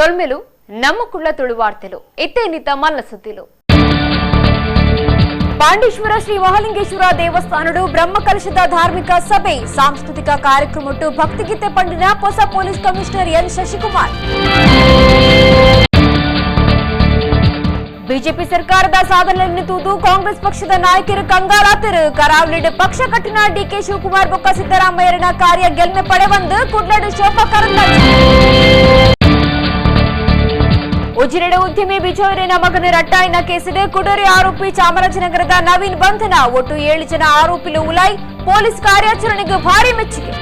ಸೊಲ್ಮೆಲು ನಮ್ಮ ಕುಳ್ಳ ತುಳುವಾರ್ತೆಲು ಇತ್ತೇನಿತ ಮಲ್ಲ ಸುದ್ದಿಲು ಪಾಂಡೇಶ್ವರ ಶ್ರೀ ಮಹಾಲಿಂಗೇಶ್ವರ ದೇವಸ್ಥಾನಡು ಬ್ರಹ್ಮಕಲಶದ ಧಾರ್ಮಿಕ ಸಭೆ ಸಾಂಸ್ಕೃತಿಕ ಕಾರ್ಯಕ್ರಮ ಭಕ್ತಿಗೀತೆ ಪಂಡಿನ ಹೊಸ police commissioner N Shashikumar BJP ಸರ್ಕಾರದ ಸಾಧನೆಯನ್ನು ತೂದು ಕಾಂಗ್ರೆಸ್ ಪಕ್ಷದ ನಾಯಕರು ಕಂಗಾಲಾತರು ಕರಾವಳಿಡ್ ಪಕ್ಷ ಕಟ್ಟಿನ ಡಿಕೆ ಶಿವಕುಮಾರ್ ಬೊಕ್ಕ ಸಿದ್ದರಾಮಯ್ಯರನ ಕಾರ್ಯ ಗೆಲ್ಮೆ ಪಡೆವಂದು ಕುಡ್ಲಡ್ ಶೋಭಾ ಕರಂದ್ಲಾಜೆ ಉಜಿರೆಡೆ ಉದ್ಯಮಿ ಬಿಜೋರಿನ ಮಗನ ರಟ್ಟಾಯಿನ ಕೇಸಿದೆ ಕುಡರಿ ಆರೋಪಿ ಚಾಮರಾಜನಗರದ ನವೀನ್ ಬಂಧನ ಒಟ್ಟು 7 ಜನ ಆರೋಪಿಲು ಉಲಾಯ್ ಪೊಲೀಸ್ ಕಾರ್ಯಾಚರಣೆಗೆ ಭಾರಿ ಮೆಚ್ಚುಗೆ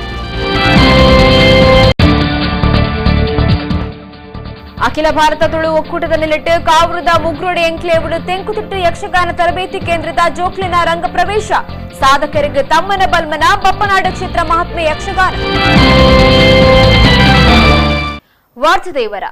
ಅಖಿಲ ಭಾರತ ತುಳು ಒಕ್ಕೂಟದ ನೆಲೆಟ್ಟು ಕಾವೂರದ ಮುಗ್ರೋಡಿ ಎಂಕ್ಲೇವುಡು ತೆಂಕುತಿಟ್ಟು ಯಕ್ಷಗಾನ ತರಬೇತಿ ಕೇಂದ್ರದ ಜೋಕ್ಲಿನ ರಂಗ ಪ್ರವೇಶ ಸಾಧಕರಿಗೆ ತಮ್ಮನ ಬಲ್ಮನ ಬಪ್ಪನಾಡ ಕ್ಷೇತ್ರ ಮಹಾತ್ಮೆ ಯಕ್ಷಗಾನ ವಾರ್ತೆದೇವರ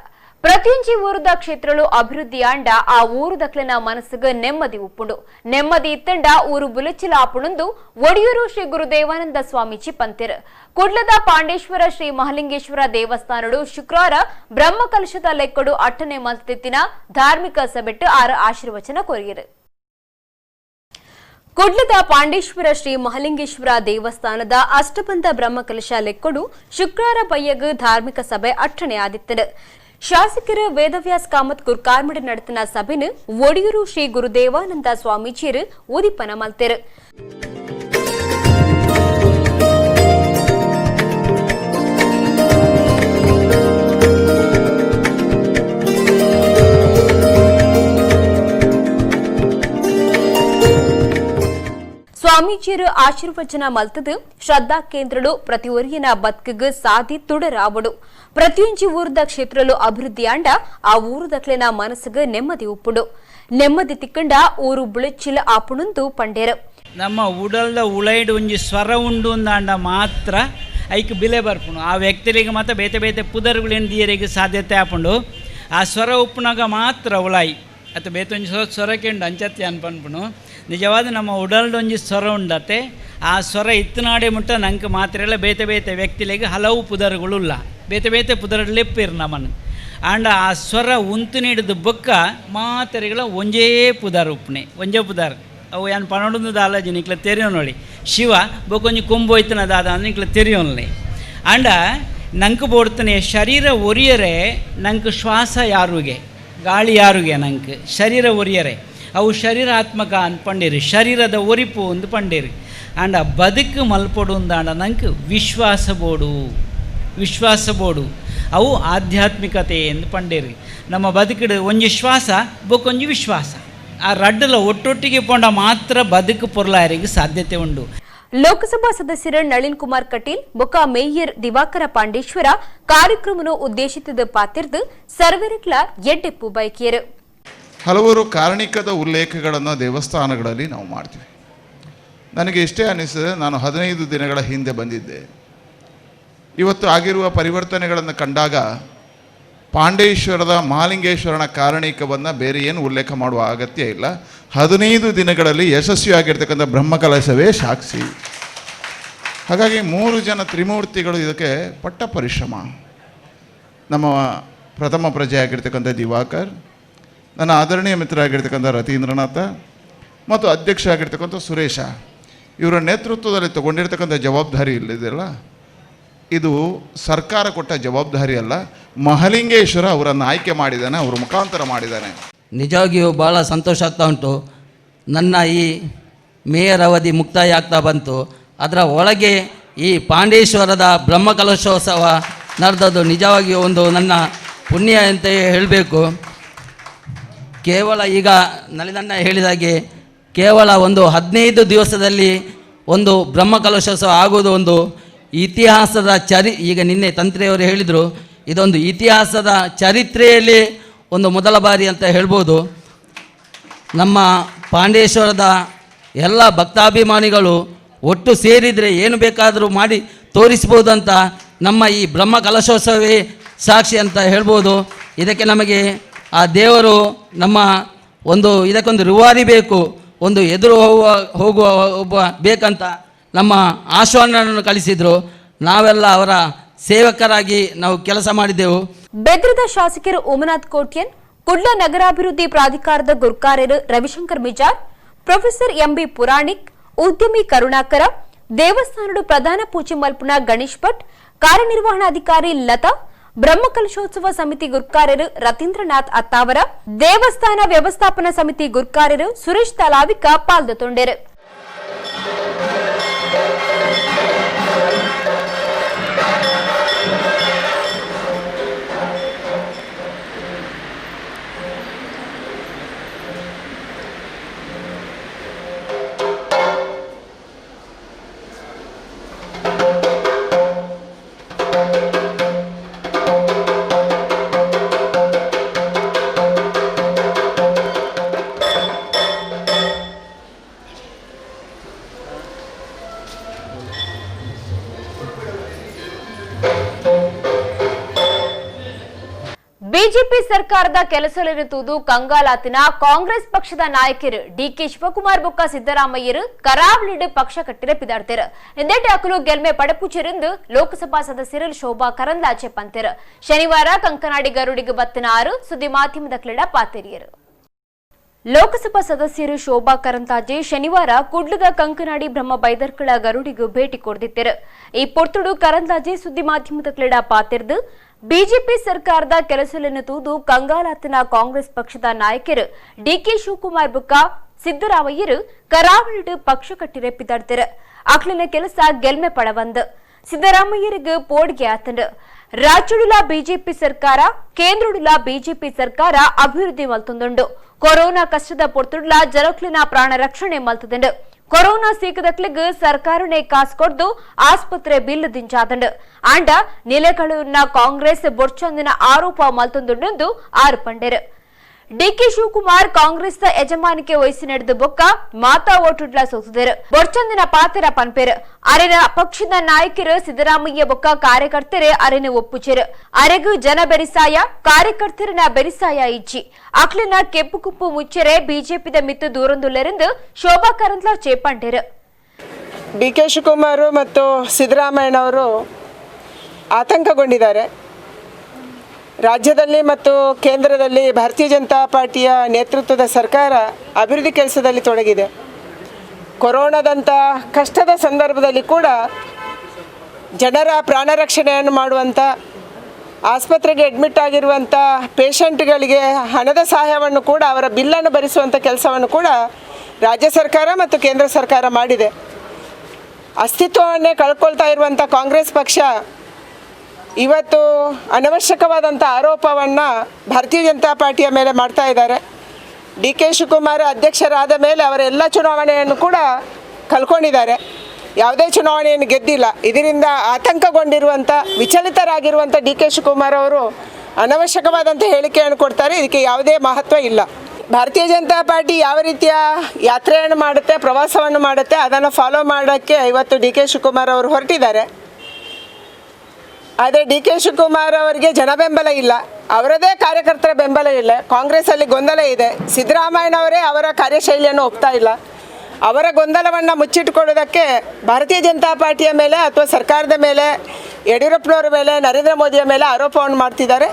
ಪ್ರತಿಯೊಂಜಿ ಊರುದ ಕ್ಷೇತ್ರಲು ಅಭಿವೃದ್ಧಿ ಅಂಡ ಆ ಊರು ದಕ್ಲಿನ ಮನಸ್ಸಿಗೆ ನೆಮ್ಮದಿ ಉಪ್ಪುಂಡು ನೆಮ್ಮದಿ ಇತ್ತಂಡ ಊರು ಬುಲಚಿಲ ಆಪುಣಂದು ಒಡಿಯೂರು ಶ್ರೀ ಗುರುದೇವಾನಂದ ಸ್ವಾಮೀಜಿ ಪಂತಿರ್ ಕುಡ್ಲದ ಪಾಂಡೇಶ್ವರ ಶ್ರೀ ಮಹಾಲಿಂಗೇಶ್ವರ ದೇವಸ್ಥಾನಡು ಶುಕ್ರವಾರ ಬ್ರಹ್ಮಕಲಶದ ಲೆಕ್ಕಡು 8ನೇ ಮಂತಿತ್ತಿನ ಧಾರ್ಮಿಕ ಸಭೆಟ್ಟು ಆಶೀರ್ವಚನ ಕೊರಿಯರು ಕುಡ್ಲದ ಪಾಂಡೇಶ್ವರ ಶ್ರೀ ಮಹಾಲಿಂಗೇಶ್ವರ ದೇವಸ್ಥಾನದ ಅಷ್ಟಬಂಧ ಬ್ರಹ್ಮಕಲಶ ಲೆಕ್ಕಡು ಶುಕ್ರವಾರ ಪಯ್ಯಗ ಧಾರ್ಮಿಕ ಸಭೆ 8ನೇ ಆದಿತ್ತದು ಶಾಸಕರು ವೇದವ್ಯಾಸ್ ಕಾಮತ್ ಕುರ್ಕಾರ್ಮಡ ನಡೆತಿನ ಸಭೆನ ಒಡಿಯೂರು ಶ್ರೀ ಗುರುದೇವಾನಂದ ಸ್ವಾಮೀಜಿಯರು ಉದಿಪನ ಮಲ್ತೆರು ಸ್ವಾಮೀಜಿಯರು ಆಶೀರ್ವಚನ ಮಲ್ತದು ಶ್ರದ್ಧಾ ಕೇಂದ್ರಗಳು ಪ್ರತಿ ಒರಿಯನ ಬದುಕಿಗೆ ಸಾಧಿ ತುಡರಾವಡು ಪ್ರತಿಯೊಂಜಿ ಊರದ ಕ್ಷೇತ್ರಲು ಅಭಿವೃದ್ಧಿ ಅಂಡ ಆ ಊರು ದಕ್ಲಿನ ಮನಸ್ಸಿಗೆ ನೆಮ್ಮದಿ ಉಪ್ಪುಡು ನೆಮ್ಮದಿ ತಿಕ್ಕಂಡ ಊರು ಬುಳಚಿಲ ಆಪುಣಂದು ಪಂಡೇರು ನಮ್ಮ ಉಡಲ್ದ ಉಳೈಡ್ ಒಂಜಿ ಸ್ವರ ಉಂಡು ಅಂದ ಮಾತ್ರ ಐಕ್ ಬಿಲೆ ಬರ್ಪುಣು ಆ ವ್ಯಕ್ತಿಗಳಿಗೆ ಮಾತ್ರ ಬೇತೆ ಬೇತೆ ಪುದರ್ಗಳೇನು ದಿಯರಿಗೆ ಸಾಧ್ಯತೆ ಆಪುಂಡು ಆ ಸ್ವರ ಉಪ್ಪುನಾಗ ಮಾತ್ರ ಉಳಾಯಿ ಅಥವಾ ಬೇತೊಂಜಿ ಸ್ವರಕ್ಕೆ ಉಂಡು ಅಂಚತ್ತಿ ಅನ್ಪನ್ಪುಣು ನಿಜವಾದ ನಮ್ಮ ಉಡಲ್ದೊಂಜಿ ಸ್ವರ ಉಂಡತೆ ಆ ಸ್ವರ ಇತ್ತನಾಡೆ ಮುಟ್ಟ ನಂಗೆ ಮಾತ್ರ ಎಲ್ಲ ಬೇತೆ ಬೇತೆ ವ್ಯಕ್ತಿಗಳಿಗೆ ಹಲವು ಪುದರ್ಗಳುಲ್ಲ ಬೇತೆ ಬೇತೆ ಪುದರ್ ಲೆಪ್ಪಿರು ನಮ್ಮನ್ನು ಆಂಡ ಆ ಸ್ವರ ಉಂತು ನೀಡಿದ ಬೊಕ್ಕ ಮಾತರಿಗಳ ಒಂಜೇ ಪುದರ್ ಉಪ್ಪನೆ ಒಂಜೇ ಪುದರ್ ಅವು ಏನು ಪನೊಂದು ದಾಲಜಿ ನಿಕ್ಲ ತೆರೆಯೋ ನೋಡಿ ಶಿವ ಬೊಕೊಂಜಿ ಕೊಂಬೋಯ್ತನ ದಾದ ನಿಕ್ಲ ತೆರೆಯೋನ್ಲಿ ಆಂಡ ನಂಗೆ ಬೋಡ್ತಾನೆ ಶರೀರ ಒರಿಯರೆ ನಂಗೆ ಶ್ವಾಸ ಯಾರುಗೆ ಗಾಳಿ ಯಾರುಗೆ ನಂಗೆ ಶರೀರ ಒರಿಯರೆ ಅವು ಶರೀರಾತ್ಮಕ ಅನ್ಪಂಡಿರಿ ಶರೀರದ ಒರಿಪು ಒಂದು ಪಂಡಿರಿ ಆಂಡ ಬದುಕು ಮಲ್ಪಡು ಅಂದಾಂಡ ನಂಗೆ ವಿಶ್ವಾಸ ಬೋಡು ಅವು ಆಧ್ಯಾತ್ಮಿಕತೆ ಎಂದು ಪಂಡೇರಿ ನಮ್ಮ ಬದುಕಿಡು ಒಂಜಿ ಶ್ವಾಸ ಬೊಕೊಂಜಿ ವಿಶ್ವಾಸ ಆ ರಡ್ಡಲ ಒಟ್ಟೊಟ್ಟಿಗೆ ಪೋಂಡ ಮಾತ್ರ ಬದುಕು ಪೊರ್ಲಾಯರಿಗೆ ಸಾಧ್ಯತೆ ಉಂಡು ಲೋಕಸಭಾ ಸದಸ್ಯರ ನಳಿನ್ ಕುಮಾರ್ ಕಟೀಲ್ ಬೊಕ್ಕ ಮೇಯರ್ ದಿವಾಕರ ಪಾಂಡೇಶ್ವರ ಕಾರ್ಯಕ್ರಮವನ್ನು ಉದ್ದೇಶಿಸಿದ ಪಾತಿರ್ದು ಸರ್ವೆರಿಕ್ಲ ಎಡ್ಡೆಪ್ಪು ಬೈಕಿಯರು ಹಲವಾರು ಕಾರಣಿಕದ ಉಲ್ಲೇಖಗಳನ್ನು ದೇವಸ್ಥಾನಗಳಲ್ಲಿ ನಾವು ಮಾಡ್ತೀವಿ. ನನಗೆ ಇಷ್ಟೇ ಅನ್ನಿಸಿದೆ, ನಾನು 15 ದಿನಗಳ ಹಿಂದೆ ಬಂದಿದ್ದೆ. ಇವತ್ತು ಆಗಿರುವ ಪರಿವರ್ತನೆಗಳನ್ನು ಕಂಡಾಗ ಪಾಂಡೇಶ್ವರದ ಮಹಾಲಿಂಗೇಶ್ವರನ ಕಾರಣಿಕವನ್ನು ಬೇರೆ ಏನು ಉಲ್ಲೇಖ ಮಾಡುವ ಅಗತ್ಯ ಇಲ್ಲ. 15 ದಿನಗಳಲ್ಲಿ ಯಶಸ್ವಿಯಾಗಿರ್ತಕ್ಕಂಥ ಬ್ರಹ್ಮಕಲಶವೇ ಸಾಕ್ಷಿ. ಹಾಗಾಗಿ 3 ಜನ ತ್ರಿಮೂರ್ತಿಗಳು ಇದಕ್ಕೆ ಪಟ್ಟ ಪರಿಶ್ರಮ. ನಮ್ಮ ಪ್ರಥಮ ಪ್ರಜೆ ಆಗಿರ್ತಕ್ಕಂಥ ದಿವಾಕರ್, ನನ್ನ ಆದರಣೀಯ ಮಿತ್ರ ಆಗಿರ್ತಕ್ಕಂಥ ರತೀಂದ್ರನಾಥ ಮತ್ತು ಅಧ್ಯಕ್ಷ ಆಗಿರ್ತಕ್ಕಂಥ ಸುರೇಶ, ಇವರ ನೇತೃತ್ವದಲ್ಲಿ ತಗೊಂಡಿರ್ತಕ್ಕಂಥ ಜವಾಬ್ದಾರಿ ಇಲ್ಲಿದೆಯಲ್ಲ, ಇದು ಸರ್ಕಾರ ಕೊಟ್ಟ ಜವಾಬ್ದಾರಿ ಅಲ್ಲ, ಮಹಾಲಿಂಗೇಶ್ವರ ಅವರನ್ನು ಆಯ್ಕೆ ಮಾಡಿದ್ದಾನೆ, ಅವರ ಮುಖಾಂತರ ಮಾಡಿದ್ದಾನೆ. ನಿಜವಾಗಿಯೂ ಭಾಳ ಸಂತೋಷ ಆಗ್ತಾ ಉಂಟು. ನನ್ನ ಈ ಮೇಯರ್ ಅವಧಿ ಮುಕ್ತಾಯ ಆಗ್ತಾ ಬಂತು. ಅದರ ಒಳಗೆ ಈ ಪಾಂಡೇಶ್ವರದ ಬ್ರಹ್ಮಕಲಶೋತ್ಸವ ನಡೆದದ್ದು ನಿಜವಾಗಿಯೂ ಒಂದು ನನ್ನ ಪುಣ್ಯ ಅಂತ ಹೇಳಬೇಕು. ಕೇವಲ ಈಗ ನಲಿನನ್ನ ಹೇಳಿದಾಗೆ ಕೇವಲ ಒಂದು 15 ದಿವಸದಲ್ಲಿ ಒಂದು ಬ್ರಹ್ಮಕಲಶೋತ್ಸವ ಆಗೋದು ಒಂದು ಇತಿಹಾಸದ ಈಗ ನಿನ್ನೆ ತಂತ್ರಿಯವರು ಹೇಳಿದರು, ಇದೊಂದು ಇತಿಹಾಸದ ಚರಿತ್ರೆಯಲ್ಲಿ ಒಂದು ಮೊದಲ ಬಾರಿ ಅಂತ ಹೇಳ್ಬೋದು. ನಮ್ಮ ಪಾಂಡೇಶ್ವರದ ಎಲ್ಲ ಭಕ್ತಾಭಿಮಾನಿಗಳು ಒಟ್ಟು ಸೇರಿದರೆ ಏನು ಬೇಕಾದರೂ ಮಾಡಿ ತೋರಿಸ್ಬೋದು ಅಂತ ನಮ್ಮ ಈ ಬ್ರಹ್ಮಕಲಶೋತ್ಸವವೇ ಸಾಕ್ಷಿ ಅಂತ ಹೇಳ್ಬೋದು. ಇದಕ್ಕೆ ನಮಗೆ ಆ ದೇವರು ನಮ್ಮ ಇದಕ್ಕೊಂದು ರೂವಾರಿ ಬೇಕು, ಒಂದು ಎದುರು ಹೋಗುವ ಒಬ್ಬ ಬೇಕಂತ ನಮ್ಮ ಆಶ್ವಾಸನೆಯನ್ನು ಕಳಿಸಿದರು. ನಾವೆಲ್ಲ ಅವರ ಸೇವಕರಾಗಿ ನಾವು ಕೆಲಸ ಮಾಡಿದೆವು. ಬೆದ್ರದ ಶಾಸಕರು ಉಮನಾಥ್ ಕೋಟ್ಯನ್, ಕುಡ್ಲ ನಗರಾಭಿವೃದ್ಧಿ ಪ್ರಾಧಿಕಾರದ ಗುರ್ಕಾರ್ಯರು ರವಿಶಂಕರ್ ಮಿಜಾರ್, ಪ್ರೊಫೆಸರ್ ಎಂಬಿ ಪುರಾಣಿಕ್, ಉದ್ಯಮಿ ಕರುಣಾಕರ, ದೇವಸ್ಥಾನದ ಪ್ರಧಾನ ಪೂಜೆ ಮಲ್ಪುನ ಗಣೇಶ್ ಭಟ್, ಕಾರ್ಯನಿರ್ವಹಣಾಧಿಕಾರಿ ಲತಾ, ಬ್ರಹ್ಮಕಲಶೋತ್ಸವ ಸಮಿತಿ ಗುರ್ಕಾರ್ಯರು ರತೀಂದ್ರನಾಥ್ ಅತ್ತಾವರ, ದೇವಸ್ಥಾನ ವ್ಯವಸ್ಥಾಪನಾ ಸಮಿತಿ ಗುರ್ಕಾರ್ಯರು ಸುರೇಶ್ ತಲಾವಿಕ ಪಾಲ್ಗೊಂಡರು. ಬಿಜೆಪಿ ಸರ್ಕಾರದ ಕೆಲಸಲಿರುವುದು ಕಂಗಾಲಾತಿನ ಕಾಂಗ್ರೆಸ್ ಪಕ್ಷದ ನಾಯಕರು ಡಿಕೆ ಶಿವಕುಮಾರ್ ಬೊಕ್ಕ ಸಿದ್ದರಾಮಯ್ಯರು ಕರಾವಳಿಡ್ ಪಕ್ಷ ಕಟ್ಟಿರ ಪಿದಾಡ್ತಾರೆ. ಇಂದೇಟು ಅಕಲು ಗೆಲ್ಮೆ ಪಡಪುಚಿರಿಂದು ಲೋಕಸಭಾ ಸದಸ್ಯರು ಶೋಭಾ ಕರಂದ್ಲಾಜೆ ಪಂತರು. ಶನಿವಾರ ಕಂಕನಾಡಿ ಗರುಡಿಗೆ ಬತ್ತಿನ 6 ಸುದ್ದಿ ಮಾಧ್ಯಮದ ಕ್ರೀಡಾ ಪಾತೆರಿಯರು. ಲೋಕಸಭಾ ಸದಸ್ಯರು ಶೋಭಾ ಕರಂದ್ಲಾಜೆ ಶನಿವಾರ ಕುಡ್ಲದ ಕಂಕನಾಡಿ ಬ್ರಹ್ಮ ಬೈದರ್ಕಳ ಗರುಡಿಗೂ ಭೇಟಿ ಕೊಡ್ದಿದ್ದರು. ಈ ಪೊರ್ತುಡು ಕರಂದ್ಲಾಜೆ ಸುದ್ದಿ ಮಾಧ್ಯಮದ ಕ್ರೀಡಾ ಪಾತೆರ್ದು ಬಿಜೆಪಿ ಸರ್ಕಾರದ ಕೆಲಸವನ್ನು ತೂದು ಕಂಗಾಲಾತಿನ ಕಾಂಗ್ರೆಸ್ ಪಕ್ಷದ ನಾಯಕರು ಡಿಕೆ ಶಿವಕುಮಾರ್ ಬೊಕ್ಕ ಸಿದ್ದರಾಮಯ್ಯರು ಕರಾವಳಿಡ್ ಪಕ್ಷ ಕಟ್ಟಿರೆ ಪಿದಾಡ್ತಾರೆ. ಅಕ್ಲಿನ ಕೆಲಸ ಗೆಲ್ಮೆ ಪಡವಂದು ಸಿದ್ದರಾಮಯ್ಯರಿಗೆ ಪೋಡ್ಗೆ ಆತಂಡು. ರಾಜ್ಯಡುಲ ಬಿಜೆಪಿ ಸರ್ಕಾರ, ಕೇಂದ್ರಡುಲ ಬಿಜೆಪಿ ಸರ್ಕಾರ ಅಭಿವೃದ್ಧಿ ಮಲ್ತೊಂದುಂಡು. ಕೊರೋನಾ ಕಷ್ಟದ ಪೊರ್ತುಡ್ಲ ಜನಕ್ಲಿನ ಪ್ರಾಣ ರಕ್ಷಣೆ ಮಲ್ತದುಂಡು. ಕೊರೋನಾ ಸೀಕದಕ್ಲಿಗ್ ಸರ್ಕಾರನೇ ಕಾಸು ಕೊಡ್ದು ಆಸ್ಪತ್ರೆ ಬಿಲ್ ದಿಂಚಾದಂಡು. ಆಂಡ ನಿಲೆಗಳನ್ನ ಕಾಂಗ್ರೆಸ್ ಬೊರ್ಚೊಂದಿನ ಆರೋಪ ಮಲ್ತೊಂದುಂಡು ಆರೋಪಂಡರು. ಡಿಕೆ ಶಿವಕುಮಾರ್ ಕಾಂಗ್ರೆಸ್ ಯಜಮಾನಿಕೆ ವಹಿಸಿ ನಡೆದ ಬೊಕ್ಕ ಮಾತಾ ಓಟುಡ್ಲ ಸೋಸಿದರು. ಬೊರ್ಚೊಂದಿನ ಪಾತೆರ ಪನ್ಪೇರು ಅರೆನ ಪಕ್ಷದ ನಾಯಕರು ಸಿದ್ದರಾಮಯ್ಯ ಬೊಕ್ಕ ಕಾರ್ಯಕರ್ತರು ಅರೆನ ಒಪ್ಪುಚರು. ಅರೆಗೂ ಜನ ಬೆರಿಸಾಯ, ಕಾರ್ಯಕರ್ತರನ ಬೆರಿಸಾಯ ಇಜ್ಜಿ ಅಕ್ಲಿನ ಕೆಂಪು ಕುಪ್ಪು ಮುಚ್ಚರೆ ಬಿಜೆಪಿದ ಮಿತ್ತು ದೂರೊಂದುಲ್ಲರೆಂದು ಶೋಭಾ ಕರಂದ್ಲಾಜೆ ಪಂಡರು. ಡಿಕೆ ಶಿವಕುಮಾರ್ ಮತ್ತು ಸಿದ್ದರಾಮಯ್ಯನವರು ಆತಂಕಗೊಂಡಿದ್ದಾರೆ. ರಾಜ್ಯದಲ್ಲಿ ಮತ್ತು ಕೇಂದ್ರದಲ್ಲಿ ಭಾರತೀಯ ಜನತಾ ಪಾರ್ಟಿಯ ನೇತೃತ್ವದ ಸರ್ಕಾರ ಅಭಿವೃದ್ಧಿ ಕೆಲಸದಲ್ಲಿ ತೊಡಗಿದೆ. ಕೊರೋನಾದಂಥ ಕಷ್ಟದ ಸಂದರ್ಭದಲ್ಲಿ ಕೂಡ ಜನರ ಪ್ರಾಣ ರಕ್ಷಣೆಯನ್ನು ಮಾಡುವಂಥ, ಆಸ್ಪತ್ರೆಗೆ ಅಡ್ಮಿಟ್ ಆಗಿರುವಂಥ ಪೇಷಂಟ್ಗಳಿಗೆ ಹಣದ ಸಹಾಯವನ್ನು ಕೂಡ, ಅವರ ಬಿಲ್ಲನ್ನು ಭರಿಸುವಂಥ ಕೆಲಸವನ್ನು ಕೂಡ ರಾಜ್ಯ ಸರ್ಕಾರ ಮತ್ತು ಕೇಂದ್ರ ಸರ್ಕಾರ ಮಾಡಿದೆ. ಅಸ್ತಿತ್ವವನ್ನೇ ಕಳ್ಕೊಳ್ತಾ ಇರುವಂಥ ಕಾಂಗ್ರೆಸ್ ಪಕ್ಷ ಇವತ್ತು ಅನವಶ್ಯಕವಾದಂಥ ಆರೋಪವನ್ನು ಭಾರತೀಯ ಜನತಾ ಪಾರ್ಟಿಯ ಮೇಲೆ ಮಾಡ್ತಾ ಇದ್ದಾರೆ. ಡಿ ಕೆ ಶಿವಕುಮಾರ್ ಅಧ್ಯಕ್ಷರಾದ ಮೇಲೆ ಅವರೆಲ್ಲ ಚುನಾವಣೆಯನ್ನು ಕೂಡ ಕಳ್ಕೊಂಡಿದ್ದಾರೆ. ಯಾವುದೇ ಚುನಾವಣೆಯನ್ನು ಗೆದ್ದಿಲ್ಲ. ಇದರಿಂದ ಆತಂಕಗೊಂಡಿರುವಂಥ, ವಿಚಲಿತರಾಗಿರುವಂಥ ಡಿ ಕೆ ಶಿವಕುಮಾರ್ ಅವರು ಅನವಶ್ಯಕವಾದಂಥ ಹೇಳಿಕೆಯನ್ನು ಕೊಡ್ತಾರೆ. ಇದಕ್ಕೆ ಯಾವುದೇ ಮಹತ್ವ ಇಲ್ಲ. ಭಾರತೀಯ ಜನತಾ ಪಾರ್ಟಿ ಯಾವ ರೀತಿಯ ಯಾತ್ರೆಯನ್ನು ಮಾಡುತ್ತೆ, ಪ್ರವಾಸವನ್ನು ಮಾಡುತ್ತೆ, ಅದನ್ನು ಫಾಲೋ ಮಾಡೋಕ್ಕೆ ಇವತ್ತು ಡಿ ಕೆ ಶಿವಕುಮಾರ್ ಅವರು ಹೊರಟಿದ್ದಾರೆ. ಆದರೆ ಡಿ ಕೆ ಶಿವಕುಮಾರ್ ಅವರಿಗೆ ಜನ ಬೆಂಬಲ ಇಲ್ಲ, ಅವರದೇ ಕಾರ್ಯಕರ್ತರ ಬೆಂಬಲ ಇಲ್ಲ. ಕಾಂಗ್ರೆಸ್ಸಲ್ಲಿ ಗೊಂದಲ ಇದೆ. ಸಿದ್ದರಾಮಯ್ಯನವರೇ ಅವರ ಕಾರ್ಯಶೈಲಿಯನ್ನು ಒಪ್ತಾ ಇಲ್ಲ. ಅವರ ಗೊಂದಲವನ್ನು ಮುಚ್ಚಿಟ್ಟುಕೊಳ್ಳೋದಕ್ಕೆ ಭಾರತೀಯ ಜನತಾ ಪಾರ್ಟಿಯ ಮೇಲೆ ಅಥವಾ ಸರ್ಕಾರದ ಮೇಲೆ, ಯಡಿಯೂರಪ್ಪನವರ ಮೇಲೆ, ನರೇಂದ್ರ ಮೋದಿಯ ಮೇಲೆ ಆರೋಪವನ್ನು ಮಾಡ್ತಿದ್ದಾರೆ.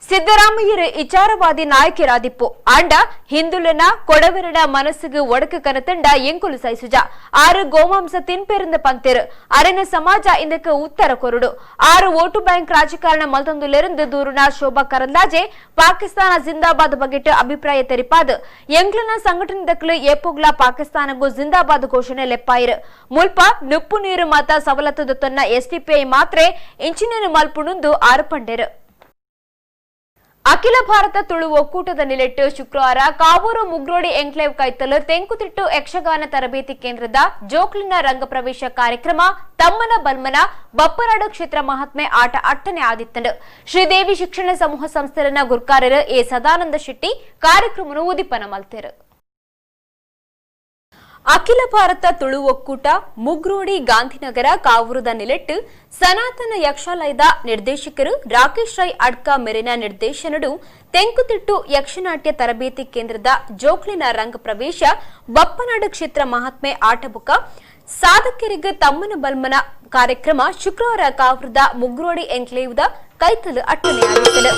ಸಿದ್ದರಾಮಯ್ಯರು ವಿಚಾರವಾದಿ ನಾಯಕರಾದಿಪ್ಪು ಆಂಡ ಹಿಂದುಳನ ಕೊಡವರನ ಮನಸ್ಸಿಗೆ ಒಡಕು ಕನತಂಡ ಎಂಕುಲು ಸೈಸುಜ 6 ಗೋಮಾಂಸ ತಿನ್ಪೇರಿಂದ ಪಂತೇರು ಅರೆನ ಸಮಾಜ ಇಂದಕ್ಕೆ ಉತ್ತರ ಕೊರಡು 6 ವೋಟು ಬ್ಯಾಂಕ್ ರಾಜಕಾರಣ ಮಲ್ತೊಂದುಲೆರಂದು ದೂರುನ ಶೋಭಾ ಕರಂದ್ಲಾಜೆ ಪಾಕಿಸ್ತಾನ ಜಿಂದಾಬಾದ್ ಬಗೆಟ್ ಅಭಿಪ್ರಾಯ ತೆರಿಪಾದ್ ಎಂಗ್ಲನ ಸಂಘಟನೆದಕ್ಕಲು ಏಪೋಗ್ಲ ಪಾಕಿಸ್ತಾನಗೂ ಜಿಂದಾಬಾದ್ ಘೋಷಣೆ ಲೆಪ್ಪಾಯಿರು ಮುಲ್ಪ ನುಪ್ಪು ನೀರು ಮತ ಸವಲತ್ತು ದೊತ್ತನ್ನ ಎಸ್ಡಿಪಿಐ ಮಾತ್ರೆ ಇಂಚಿನೇನು ಮಲ್ಪುಣುಂದು ಆರೋಪಂಡೇರು. ಅಖಿಲ ಭಾರತ ತುಳು ಒಕ್ಕೂಟದ ನಿಲೆಟ್ಟು ಶುಕ್ರವಾರ ಕಾವೂರು ಮುಗ್ರೋಡಿ ಎಂಕ್ಲೇವ್ ಕೈತಲು ತೆಂಕುತಿಟ್ಟು ಯಕ್ಷಗಾನ ತರಬೇತಿ ಕೇಂದ್ರದ ಜೋಕ್ಲಿನ ರಂಗಪ್ರವೇಶ ಕಾರ್ಯಕ್ರಮ ತಮ್ಮನ ಬಲ್ಮನ ಬಪ್ಪನಾಡು ಕ್ಷೇತ್ರ ಮಹಾತ್ಮೆ ಆಟ ಅಟ್ಟನೆ ಆದಿತ್ತಂಡು. ಶ್ರೀದೇವಿ ಶಿಕ್ಷಣ ಸಮೂಹ ಸಂಸ್ಥೆರನ್ನ ಗುರ್ಕಾರರು ಎ ಸದಾನಂದ ಶೆಟ್ಟಿ ಕಾರ್ಯಕ್ರಮವನ್ನು ಉದಿಪನ ಮಲ್ತೇರು. ಅಖಿಲ ಭಾರತ ತುಳು ಒಕ್ಕೂಟ ಮುಗ್ರೋಡಿ ಗಾಂಧಿನಗರ ಕಾವೂರದ ನಿಲೆಟ್ಟು ಸನಾತನ ಯಕ್ಷಾಲಯದ ನಿರ್ದೇಶಕರು ರಾಕೇಶ್ ರೈ ಅಡ್ಕ ಮೆರಿನ ನಿರ್ದೇಶನಡು ತೆಂಕುತಿಟ್ಟು ಯಕ್ಷನಾಟ್ಯ ತರಬೇತಿ ಕೇಂದ್ರದ ಜೋಕ್ಲಿನ ರಂಗ ಪ್ರವೇಶ ಬಪ್ಪನಾಡು ಕ್ಷೇತ್ರ ಮಹಾತ್ಮೆ ಆಟಬುಕ ಸಾಧಕರಿಗೆ ತಮ್ಮನ ಬಲ್ಮನ ಕಾರ್ಯಕ್ರಮ ಶುಕ್ರವಾರ ಕಾವರದ ಮುಗ್ರೋಡಿ ಎನ್ಕ್ಲೇವ್ದ ಕೈತಲು ಅಟ್ಟನೆಯಾಗುತ್ತದೆ.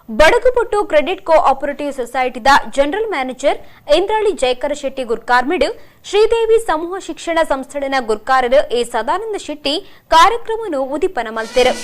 ಬಡಗುಪೊಟ್ಟು ಕ್ರೆಡಿಟ್ ಕೋಆಪರೇಟಿವ್ ಸೊಸೈಟಿದ ಜನರಲ್ ಮ್ಯಾನೇಜರ್ ಇಂದ್ರಾಳಿ ಜಯಕರ ಶೆಟ್ಟಿ ಗುರ್ಕಾರ್ಮಿಡ್ ಶ್ರೀದೇವಿ ಸಮೂಹ ಶಿಕ್ಷಣ ಸಂಸ್ಥೆನ ಗುರ್ಕಾರರು ಎ ಸದಾನಂದ ಶೆಟ್ಟಿ ಕಾರ್ಯಕ್ರಮವನ್ನು ಉದಿಪನ ಮಲ್ತೆರು.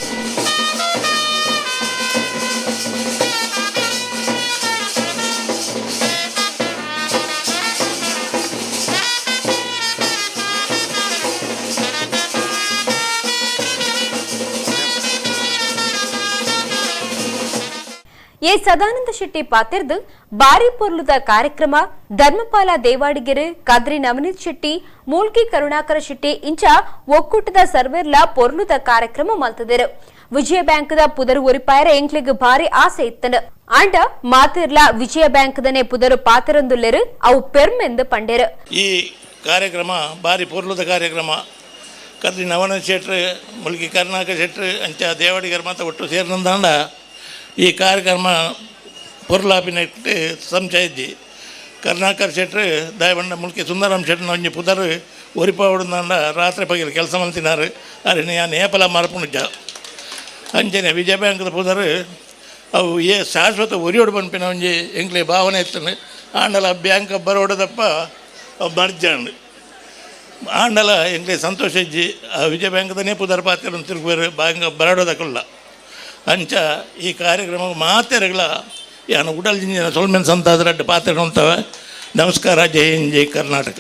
ಎ ಸದಾನಂದ ಶೆಟ್ಟಿ ಪಾತಿರ್ದು ಬಾರಿ ಪೊರ್ಲುದ ಕಾರ್ಯಕ್ರಮ ಧರ್ಮಪಾಲ ದೇವಾಡಿಗೆರೆ ಕದ್ರಿ ನವನೀತ್ ಶೆಟ್ಟಿ ಮೂಲ್ಕಿ ಕರುಣಾಕರ ಶೆಟ್ಟಿ ಇಂಚ ಒಕ್ಕೂಟದ ಸರ್ವೇರ್ಲ ಪೊರ್ಲುದ ಕಾರ್ಯಕ್ರಮ ಮಲ್ತದರು. ವಿಜಯ ಬ್ಯಾಂಕ್ದ ಪುದರು ಒರಿಪಾಯರ ಎಂಕ್ಲಿಗ್ ಭಾರಿ ಆಸೆ ಇತ್ತನ ಆಂಡ ಮಾತಿರ್ಲ ವಿಜಯ ಬ್ಯಾಂಕ್ದನೆ ಪುದರು ಪಾತಿರೊಂದುಲ್ಲೆರು ಅವು ಪೆರ್ಮೆಂದು ಪಂಡೆರು. ಈ ಕಾರ್ಯಕ್ರಮ ಬಾರಿ ಪೊರ್ಲುದ ಕಾರ್ಯಕ್ರಮ ಕದ್ರಿ ನವನೀತ್ ಶೆಟ್ರು ಮೂಲ್ಕಿ ಕರುಣಾಕರ ಶೆಟ್ರು ಅಂಚ ದೇವಾಡಿಗೆರೆ ಮಾತ ಒಟ್ಟು ಸೇರಿದಂದಾಂಡ ಈ ಕಾರ್ಯಕ್ರಮ ಪೊರ್ಲಾಪಿನಿಟ್ಟು ಸಂಚಯಿದ್ದಿ ಕರುಣಾಕರ ಶೆಟ್ರು ದಯಬಂಡ ಮುಲ್ಕಿ ಸುಂದರಂ ಶೆಟ್ನ ಒಂಜಿ ಪುದರು ಒರಿಪಾವಡುಂದಾಂಡ ರಾತ್ರಿ ಪಗಿಲು ಕೆಲಸ ಮಲ್ತಿನಾರು ಅರೆ ನಾನು ಏಪಲ ಮರಪುಣಿದ್ದ ಅಂಚನೆ ವಿಜಯ ಬ್ಯಾಂಕ್ದ ಪುದರು ಅವು ಶಾಶ್ವತ ಒರಿಯೋಡು ಪನ್ಪಿನ ಒಂಜಿ ಎಂಕ್ಲೆ ಭಾವನೆ ಇತ್ತನು ಆಂಡಲ ಬ್ಯಾಂಕ್ ಬರೋಡದಪ್ಪ ಮರ್ಜಾಂಡು ಆಂಡಲ ಎಂಕ್ಲೆ ಸಂತೋಷ ಇಜ್ಜಿ ಆ ವಿಜಯ ಬ್ಯಾಂಕ್ದನೇ ಪುದರ್ ಪಾತ್ರ ತಿರುಗುವರು ಬ್ಯಾಂಕ್ ಬರೋಡದಕ್ಕಲ್ಲ ಅಂಚ ಈ ಕಾರ್ಯಕ್ರಮ ಮಾತೆರೆಗಳ ಯಾನು ಉಡಲ್ ಜಿಂಜಿನ ಸೊಲ್ಮೆನ್ ಸಂತಾದ್ರಡ್ಡು ಪಾತ್ರ ಉಂಟವೆ. ನಮಸ್ಕಾರ. ಜೈ ಹಿಂದ್, ಜೈ ಕರ್ನಾಟಕ.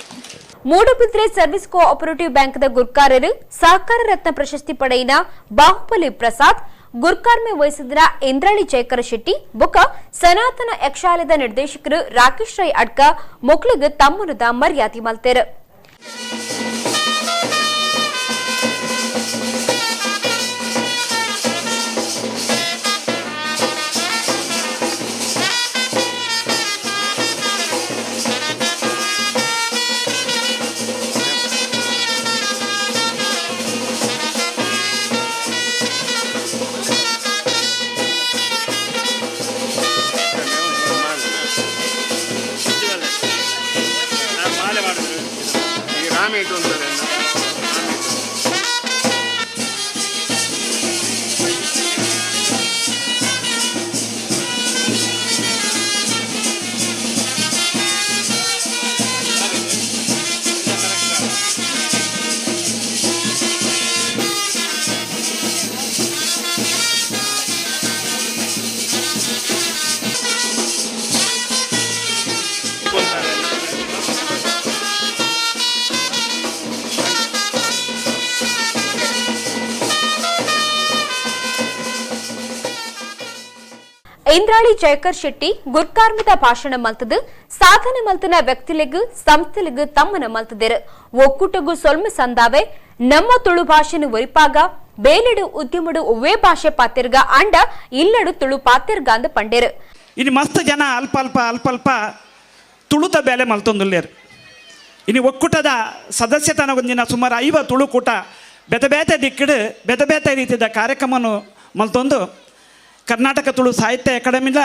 ಮೂಡಬಿದ್ರೆ ಸರ್ವಿಸ್ ಕೋಆಪರೇಟಿವ್ ಬ್ಯಾಂಕ್ದ ಗುರ್ಕಾರರು ಸಹಕಾರ ರತ್ನ ಪ್ರಶಸ್ತಿ ಪಡೆಯಿನ ಬಾಹುಬಲಿ ಪ್ರಸಾದ್ ಗುರ್ಕಾರ್ಮೆ ವಹಿಸಿದ ಇಂದ್ರಾಳಿ ಜಯಕರ ಶೆಟ್ಟಿ ಬೊಕ್ಕ ಸನಾತನ ಯಕ್ಷಾಲಯದ ನಿರ್ದೇಶಕರು ರಾಕೇಶ್ ರೈ ಅಡ್ಕ ಮೊಕ್ಲಿಗ್ ತಮ್ಮನದ ಮರ್ಯಾದೆ ಮಲ್ತೆರು. ಇಂದ್ರಾಳಿ ಜಯಕರ್ ಶೆಟ್ಟಿ ಗುರ್ಕಾರ್ಮಿದ ಭಾಷಣ ಮಲ್ತದು ಸಾಧನೆ ಮಲ್ತನ ವ್ಯಕ್ತಿಲಿಗೂ ಸಂಸ್ಥೆಲಿಗೂ ತಮ್ಮನ ಮಲ್ತದೇರು ಒಕ್ಕೂಟಗೂ ಸೊಲ್ಮೆ ಸಂದಾವೆ ನಮ್ಮ ತುಳು ಭಾಷೆನು ಒರಿಪಾಗ ಬೇಲೆಡು ಉದ್ಯಮಡು ಒವ್ವೇ ಭಾಷೆ ಪಾತಿರ್ಗ ಅಂಡ ಇಲ್ಲಡು ತುಳು ಪಾತಿರ್ಗ ಅಂದ ಪಂಡೇರು. ಇನ್ನು ಮಸ್ತ್ ಜನ ಅಲ್ಪ ಅಲ್ಪ ತುಳುತ ಬೇಲೆ ಮಲ್ತೊಂದುಲ್ಲೇರು. ಇನ್ನು ಒಕ್ಕೂಟದ ಸದಸ್ಯತನ ಒಂದಿನ ಸುಮಾರು 50 ತುಳುಕೂಟ ಬೇತೆ ದಿಕ್ಕಿಡು ಬೇತೆ ರೀತಿಯ ಕಾರ್ಯಕ್ರಮವನ್ನು ಮಲ್ತೊಂದು ಕರ್ನಾಟಕ ತುಳು ಸಾಹಿತ್ಯ ಅಕಾಡೆಮಿಲ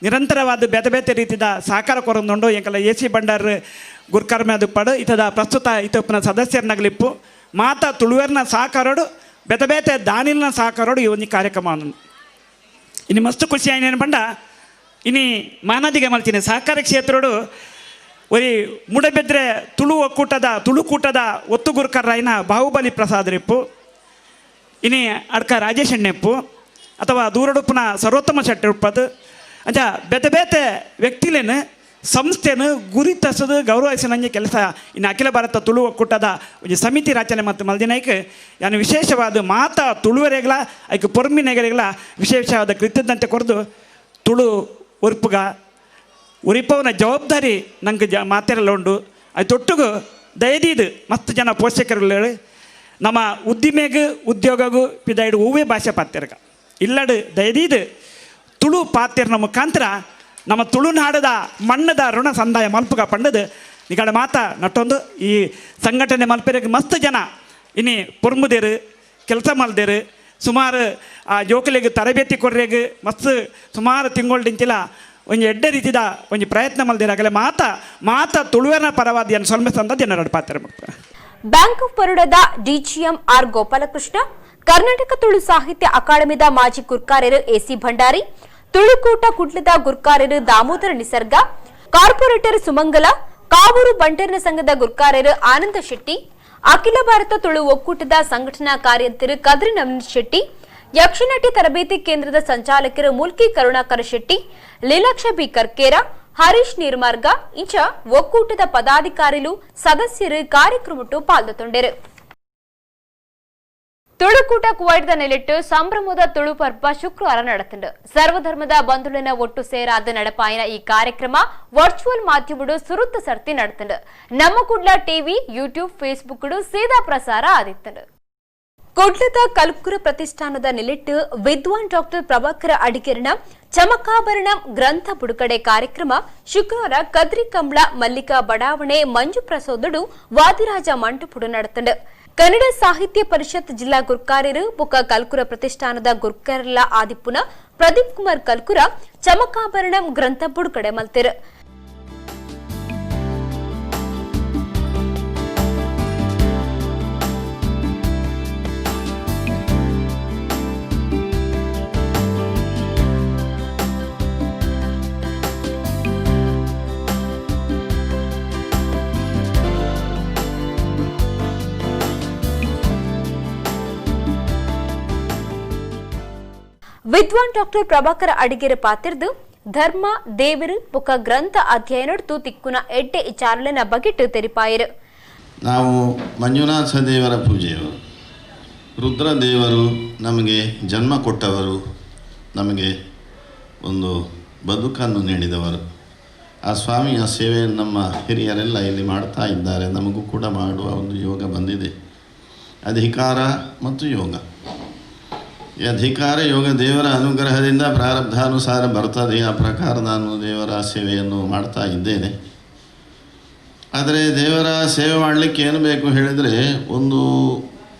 ನಿರಂತರವಾದ ಬೇತೆ ರೀತಿಯ ಸಹಕಾರ ಕೊರೊಂದುಂಡು ಎಂಕಲ AC ಬಂಡಾರ್ ಗುರ್ಕಾರ್ಮೆ ಅದು ಪಡು ಇತದ ಪ್ರಸ್ತುತ ಇತೊಪ್ಪನ ಸದಸ್ಯರನಾಗಲಿಪ್ಪು ಮಾತ ತುಳುವೇರ್ನ ಸಹಕಾರೋಡು ಬೇತೆ ದಾನಿಲ್ನ ಸಹಕಾರೋಡು ಈ ಒಂದು ಕಾರ್ಯಕ್ರಮವನ್ನು ಇನ್ನು ಮಸ್ತ್ ಖುಷಿ ಆಯ್ನೇನು ಬಂಡ ಇನ್ನು ಮಾನದಿಗೆ ಮಲ್ತೀನಿ ಸಹಕಾರ ಕ್ಷೇತ್ರೋಡು ಒರಿ ಮುಡಬೆದ್ರೆ ತುಳುಕೂಟದ ಒತ್ತು ಗುರ್ಕರ್ರಾಯಿನ ಬಾಹುಬಲಿ ಪ್ರಸಾದ್ ರಿಪ್ಪು ಇನಿ ಅಡ್ಕ ರಾಜೇಶ್ ಎಣ್ಣೆಪ್ಪು ಅಥವಾ ದೂರಡುಪ್ಪನ ಸರ್ವೋತ್ತಮ ಶೆಟ್ಟಿ ಉಪ್ಪದು ಅಂಚ ಬೇತೆ ವ್ಯಕ್ತಿಲೇನು ಸಂಸ್ಥೆನು ಗುರಿ ತಸದು ಗೌರವಿಸಿನಂಗೆ ಕೆಲಸ ಇನ್ನು ಅಖಿಲ ಭಾರತ ತುಳು ಒಕ್ಕೂಟದ ಒಂದು ಸಮಿತಿ ರಚನೆ ಮತ್ತು ಮಲ್ದಿನೈಕ್ ಯಾನು ವಿಶೇಷವಾದ ಮಾತಾ ತುಳುವರೆಗಳ ಐಕ್ ಪೊರ್ಮಿನೆಗರೆಗಳ ವಿಶೇಷವಾದ ಕೃತಜ್ಞತೆ ಕೊರದು ತುಳು ಒರ್ಪುಗ ಉರಿಪವನ ಜವಾಬ್ದಾರಿ ನಂಗೆ ಮಾತೆರೆಲ್ಲ ಉಂಡು ಅದು ತೊಟ್ಟುಗು ದಯದೀದು ಮಸ್ತ್ ಜನ ಪೋಷಕರುಗಳು ನಮ್ಮ ಉದ್ದಿಮೆಗೂ ಉದ್ಯೋಗಗೂ ಪಿದಾಯಿಡು ಹೂವೇ ಭಾಷೆ ಪಾತ್ಯರ್ಗ ಇಲ್ಲಡು ದಯದೀದು ತುಳು ಪಾತ್ಯರ್ನ ಮುಖಾಂತರ ನಮ್ಮ ತುಳುನಾಡದ ಮಣ್ಣದ ಋಣ ಸಂದಾಯ ಮಲ್ಪುಗ ಪಂಡದು ನಿಗಡ ಮಾತ ನಟ್ಟೊಂದು ಈ ಸಂಘಟನೆ ಮಲ್ಪೆರೆಗೆ ಮಸ್ತ್ ಜನ ಇನ್ನು ಪೊರ್ಮುದೇರು ಕೆಲಸ ಮಲ್ದೇರು ಸುಮಾರು ಆ ಜೋಕಲಿಗೆ ತರಬೇತಿ ಕೊರ್ರೆಗೆ ಮಸ್ತ್ ಸುಮಾರು ತಿಂಗಳಿಂಚಿಲ್ಲ ಒಂದು ಎಡ್ಡೆ ರೀತಿದ ಒಂದು ಪ್ರಯತ್ನ ಮಲ್ದಿರಾಗಲೇ ಮಾತ ತುಳುವಿನ ಪರವಾದಿ ಅನ್ನು ಸೊಲ್ಮೆ ಸಂದ ಜನರಡು ಪಾತ್ರ ಬ್ಯಾಂಕ್ ಆಫ್ ಬರೋಡಾದ ಡಿಜಿಎಂ ಆರ್ ಗೋಪಾಲಕೃಷ್ಣ, ಕರ್ನಾಟಕ ತುಳು ಸಾಹಿತ್ಯ ಅಕಾಡೆಮಿದ ಮಾಜಿ ಗುರ್ಕಾರ್ಯರು ಎಸಿ ಭಂಡಾರಿ, ತುಳುಕೂಟ ಕುಡ್ಲದ ಗುರ್ಕಾರ್ಯರು ದಾಮೋದರ ನಿಸರ್ಗ, ಕಾರ್ಪೊರೇಟರ್ ಸುಮಂಗಲ, ಕಾವೂರು ಬಂಟರ್ನ ಸಂಘದ ಗುರ್ಕಾರ್ಯರು ಆನಂದ ಶೆಟ್ಟಿ, ಅಖಿಲ ಭಾರತ ತುಳು ಒಕ್ಕೂಟದ ಸಂಘಟನಾ ಕಾರ್ಯದರ್ಶಿ ಕದ್ರಿ ನವೀನ್ ಶೆಟ್ಟಿ, ಯಕ್ಷನಟಿ ತರಬೇತಿ ಕೇಂದ್ರದ ಸಂಚಾಲಕರು ಮುಲ್ಕಿ ಕರುಣಾಕರ ಶೆಟ್ಟಿ, ಲೀಲಾಕ್ಷ ಬಿ ಕರ್ಕೇರ, ಹರೀಶ್ ನಿರ್ಮಾರ್ಗ ಇಂಚ ಒಕ್ಕೂಟದ ಪದಾಧಿಕಾರಿಗಳು ಸದಸ್ಯರು ಕಾರ್ಯಕ್ರಮಟ್ಟು ಪಾಲ್ಗೊಂಡರು. ತುಳುಕೂಟ ಕುವೈಟ್ದ ನೆಲೆಟ್ಟು ಸಂಭ್ರಮದ ತುಳು ಪರ್ವ ಶುಕ್ರವಾರ ನಡೆತಂಡು. ಸರ್ವಧರ್ಮದ ಬಂಧುಳಿನ ಒಟ್ಟು ಸೇರಾದ ನಡಪಾಯಿನ ಈ ಕಾರ್ಯಕ್ರಮ ವರ್ಚುವಲ್ ಮಾಧ್ಯಮಡು ಸುರುತ್ತ ಸರ್ತಿ ನಡೆತಂಡು. ನಮ್ಮ ಕುಡ್ಲ ಟಿವಿ, ಯೂಟ್ಯೂಬ್, ಫೇಸ್ಬುಕ್ ಸೀದಾ ಪ್ರಸಾರ ಆದಿತ್ತಂಡು. ಕುಡ್ಲದ ಕಲ್ಕುರ ಪ್ರತಿಷ್ಠಾನದ ನೆಲೆಟ್ಟು ವಿದ್ವಾನ್ ಡಾಕ್ಟರ್ ಪ್ರಭಾಕರ ಅಡಿಗೆರಣ ಚಮಕಾಭರಣ ಗ್ರಂಥ ಬಿಡುಗಡೆ ಕಾರ್ಯಕ್ರಮ ಶುಕ್ರವಾರ ಕದ್ರಿ ಕಂಬ್ಳ ಮಲ್ಲಿಕಾ ಬಡಾವಣೆ ಮಂಜು ಪ್ರಸೋದಡು ವಾದಿರಾಜ ಮಂಟಪುಡು ನಡೆತಂಡು. ಕನ್ನಡ ಸಾಹಿತ್ಯ ಪರಿಷತ್ ಜಿಲ್ಲಾ ಗುರ್ಕಾರ್ಯರು ಬುಕ್ಕ ಕಲ್ಕುರ ಪ್ರತಿಷ್ಠಾನದ ಗುರ್ಕಾರ್ಲ ಆದಿಪುನ ಪ್ರದೀಪ್ ಕುಮಾರ್ ಕಲ್ಕುರ ಚಮಕಾಭರಣ ಗ್ರಂಥ ಬಿಡುಗಡೆ ಮಲ್ತಿರು. ವಿದ್ವಾನ್ ಡಾಕ್ಟರ್ ಪ್ರಭಾಕರ ಅಡಿಗೆರ ಪಾತಿರ್ದು ಧರ್ಮ ದೇವರು ಬೊಕ್ಕ ಗ್ರಂಥ ಅಧ್ಯಯನ ತಿಕ್ಕುನ ಎಡ್ಡೆ ವಿಚಾರಲಿನ ಬಗೆಟ್ ತೆರಿಪಾಯರು. ನಾವು ಮಂಜುನಾಥ ದೇವರ ಪೂಜೆಯವರು, ರುದ್ರದೇವರು ನಮಗೆ ಜನ್ಮ ಕೊಟ್ಟವರು, ನಮಗೆ ಒಂದು ಬದುಕನ್ನು ನೀಡಿದವರು. ಆ ಸ್ವಾಮಿಯ ಸೇವೆಯನ್ನು ನಮ್ಮ ಹಿರಿಯರೆಲ್ಲ ಇಲ್ಲಿ ಮಾಡ್ತಾ ಇದ್ದಾರೆ. ನಮಗೂ ಕೂಡ ಮಾಡುವ ಒಂದು ಯೋಗ ಬಂದಿದೆ. ಅಧಿಕಾರ ಮತ್ತು ಯೋಗ. ಈ ಅಧಿಕಾರ ಯೋಗ ದೇವರ ಅನುಗ್ರಹದಿಂದ ಪ್ರಾರಬ್ಧಾನುಸಾರ ಬರ್ತದೆ. ಆ ಪ್ರಕಾರ ನಾನು ದೇವರ ಸೇವೆಯನ್ನು ಮಾಡ್ತಾ ಇದ್ದೇನೆ. ಆದರೆ ದೇವರ ಸೇವೆ ಮಾಡಲಿಕ್ಕೆ ಏನು ಬೇಕು ಹೇಳಿದರೆ, ಒಂದು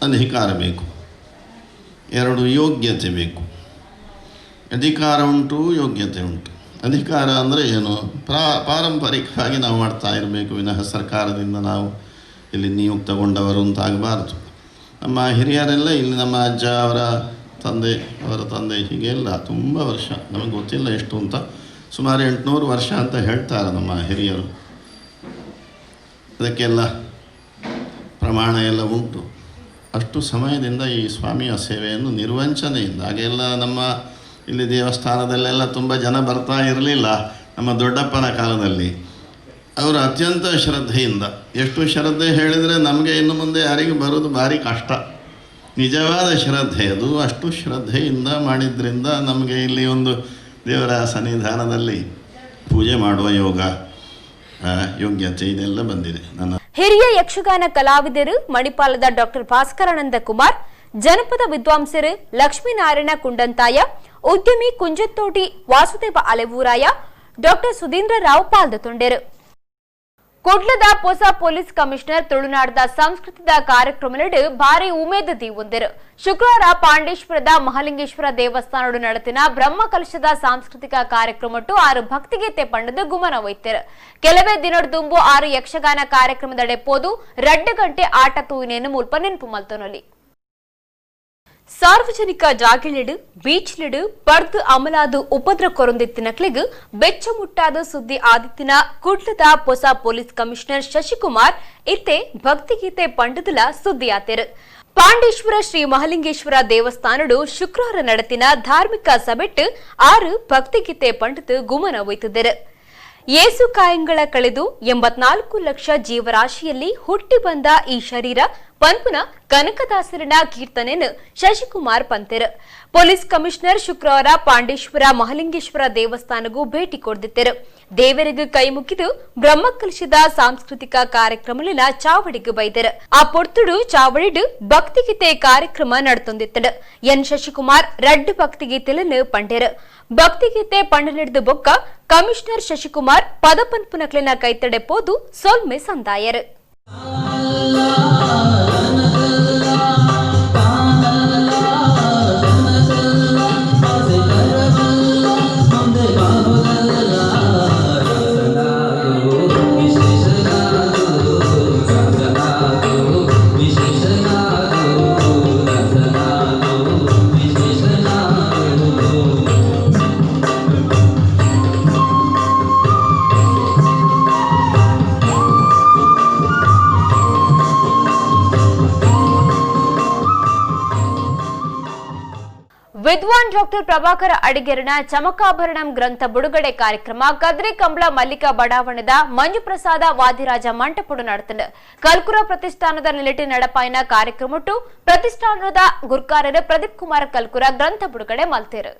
ಅಧಿಕಾರ ಬೇಕು, ಎರಡು ಯೋಗ್ಯತೆ ಬೇಕು. ಅಧಿಕಾರ ಉಂಟು, ಯೋಗ್ಯತೆ ಉಂಟು. ಅಧಿಕಾರ ಅಂದರೆ ಏನು? ಪಾರಂಪರಿಕವಾಗಿ ನಾವು ಮಾಡ್ತಾ ಇರಬೇಕು, ವಿನಃ ಸರ್ಕಾರದಿಂದ ನಾವು ಇಲ್ಲಿ ನಿಯುಕ್ತಗೊಂಡವರು ಅಂತಾಗಬಾರ್ದು. ನಮ್ಮ ಹಿರಿಯರೆಲ್ಲ ಇಲ್ಲಿ ನಮ್ಮ ಅಜ್ಜ ಅವರ ತಂದೆ ಹೀಗೆಲ್ಲ ತುಂಬ ವರ್ಷ, ನಮಗೆ ಗೊತ್ತಿಲ್ಲ ಎಷ್ಟು ಅಂತ, ಸುಮಾರು 800 ವರ್ಷ ಅಂತ ಹೇಳ್ತಾರೆ ನಮ್ಮ ಹಿರಿಯರು. ಅದಕ್ಕೆಲ್ಲ ಪ್ರಮಾಣ ಎಲ್ಲ ಉಂಟು. ಅಷ್ಟು ಸಮಯದಿಂದ ಈ ಸ್ವಾಮಿಯ ಸೇವೆಯನ್ನು ನಿರ್ವಂಚನೆಯಿಂದ, ಹಾಗೆಲ್ಲ ನಮ್ಮ ಇಲ್ಲಿ ದೇವಸ್ಥಾನದಲ್ಲೆಲ್ಲ ತುಂಬ ಜನ ಬರ್ತಾ ಇರಲಿಲ್ಲ. ನಮ್ಮ ದೊಡ್ಡಪ್ಪನ ಕಾಲದಲ್ಲಿ ಅವರು ಅತ್ಯಂತ ಶ್ರದ್ಧೆಯಿಂದ, ಎಷ್ಟು ಶ್ರದ್ಧೆ ಹೇಳಿದರೆ ನಮಗೆ ಇನ್ನು ಮುಂದೆ ಯಾರಿಗೂ ಬರೋದು ಭಾರಿ ಕಷ್ಟ. ನಿಜವಾದ ಶ್ರದ್ಧೆ ಅದು. ಅಷ್ಟು ಶ್ರದ್ಧೆಯಿಂದ ಮಾಡಿದ್ರಿಂದ ನಮಗೆ ಇಲ್ಲಿ ಒಂದು ದೇವರ ಸನ್ನಿಧಾನದಲ್ಲಿ ಪೂಜೆ ಮಾಡುವ ಯೋಗ, ಯೋಗ್ಯತೆ ಇದೆಲ್ಲ ಬಂದಿದೆ. ಹಿರಿಯ ಯಕ್ಷಗಾನ ಕಲಾವಿದರು ಮಣಿಪಾಲದ ಡಾಕ್ಟರ್ ಭಾಸ್ಕರಾನಂದ ಕುಮಾರ್, ಜನಪದ ವಿದ್ವಾಂಸರು ಲಕ್ಷ್ಮೀನಾರಾಯಣ ಕುಂಡಂತಾಯ, ಉದ್ಯಮಿ ಕುಂಜತ್ತೋಟಿ ವಾಸುದೇವ ಅಲೆವೂರಾಯ, ಡಾಕ್ಟರ್ ಸುಧೀಂದ್ರ ರಾವ್ ಪಾಲ್ಗೊಂಡರು. ಕುಡ್ಲದ ಹೊಸ ಪೊಲೀಸ್ ಕಮಿಷನರ್ ತುಳುನಾಡದ ಸಂಸ್ಕೃತಿದ ಕಾರ್ಯಕ್ರಮಗಳು ಭಾರಿ ಉಮೇದದಿ ಹೊಂದಿರು. ಶುಕ್ರವಾರ ಪಾಂಡೇಶ್ವರದ ಮಹಾಲಿಂಗೇಶ್ವರ ದೇವಸ್ಥಾನಡು ನಡೆತಿನ ಬ್ರಹ್ಮ ಕಲಶದ ಸಾಂಸ್ಕೃತಿಕ ಕಾರ್ಯಕ್ರಮಟ್ಟು 6 ಭಕ್ತಿಗೀತೆ ಪಂಡದು ಗುಮನ ಒಯ್ತರು. ಕೆಲವೇ ದಿನದ ದುಂಬು 6 ಯಕ್ಷಗಾನ ಕಾರ್ಯಕ್ರಮದಡೆ ಪೋದು 2 ಗಂಟೆ ಆಟ ತೂಯಿನೇನು ಮುಲ್ಪ ನೆನಪು ಮಲ್ತೊನೊಲಿ. ಸಾರ್ವಜನಿಕ ಜಾಗೆಲಿಡು ಬೀಚ್ಲಿಡು ಪಡ್ದು ಅಮಲಾದು ಉಪದ್ರ ಕೊರೊಂದಿತ್ತಿನಕ್ಲಿಗ್ ಬೆಚ್ಚ ಮುಟ್ಟಾದ ಸುದ್ದಿ ಆದಿತ್ತಿನ ಕುಡ್ಲದ ಹೊಸ ಪೊಲೀಸ್ ಕಮಿಷನರ್ ಶಶಿಕುಮಾರ್ ಇತ್ತೆ ಭಕ್ತಿಗೀತೆ ಪಂಡದಲ ಸುದ್ದಿ ಆತೇರು. ಪಾಂಡೇಶ್ವರ ಶ್ರೀ ಮಹಾಲಿಂಗೇಶ್ವರ ದೇವಸ್ಥಾನಡು ಶುಕ್ರವಾರ ನಡೆತಿನ ಧಾರ್ಮಿಕ ಸಭೆಟ್ಟು 6 ಭಕ್ತಿಗೀತೆ ಪಂಡದು ಗುಮನ ಒಯ್ತಿದ್ದರು. ಏಸು ಕಾಯಂಗಳ ಕಳೆದು 84 ಲಕ್ಷ ಜೀವರಾಶಿಯಲ್ಲಿ ಹುಟ್ಟಿ ಬಂದ ಈ ಶರೀರ ಪನ್ಪುನ ಕನಕದಾಸರನ ಕೀರ್ತನೆಯನ್ನು ಶಶಿಕುಮಾರ್ ಪಂತೆರ್ ಪೊಲೀಸ್ ಕಮಿಷನರ್ ಶುಕ್ರವಾರ ಪಾಂಡೇಶ್ವರ ಮಹಲಿಂಗೇಶ್ವರ ದೇವಸ್ಥಾನಗೂ ಭೇಟಿ ಕೊಡ್ದಿತ್ತರು. ದೇವರಿಗೆ ಕೈ ಮುಗಿದು ಬ್ರಹ್ಮಕಲಶದ ಸಾಂಸ್ಕೃತಿಕ ಕಾರ್ಯಕ್ರಮಲಿನ ಚಾವಡಿಗೆ ಬೈದರು. ಆ ಪೊರ್ತುಡು ಚಾವಡಿಡು ಭಕ್ತಿಗೀತೆ ಕಾರ್ಯಕ್ರಮ ನಡ್ತೊಂದಿತ್ತಡು. ಎನ್ ಶಶಿಕುಮಾರ್ ರಡ್ಡು ಭಕ್ತಿಗೀತೆలను ಪಂಡೇರು. ಭಕ್ತಿಗೀತೆ ಪಂಡನೆಡ್ದು ಬೊಕ್ಕ ಕಮಿಷನರ್ ಶಶಿಕುಮಾರ್ ಪದಪನ್ಪುನಕ್ಲಿನ ಕೈತಡೆ ಪೋದು ಸೊಲ್ಮೆ ಸಂದಾಯರು. ವಿದ್ವಾನ್ ಡಾಕ್ಟರ್ ಪ್ರಭಾಕರ ಅಡಿಗೆರನ ಚಮಕಾಭರಣಂ ಗ್ರಂಥ ಬಿಡುಗಡೆ ಕಾರ್ಯಕ್ರಮ ಕದ್ರಿ ಕಂಬಳ ಮಲ್ಲಿಕಾ ಬಡಾವಣೆದ ಮಂಜುಪ್ರಸಾದ ವಾದಿರಾಜ ಮಂಟಪುಡು ನಡೆತಂಡು. ಕಲ್ಕುರ ಪ್ರತಿಷ್ಠಾನದ ನಿಲಟಿ ನಡಪಾಯಿನ ಕಾರ್ಯಕ್ರಮಟ್ಟು ಪ್ರತಿಷ್ಠಾನದ ಗುರ್ಕಾರರು ಪ್ರದೀಪ್ ಕುಮಾರ್ ಕಲ್ಕುರ ಗ್ರಂಥ ಬಿಡುಗಡೆ ಮಲ್ತೇರು.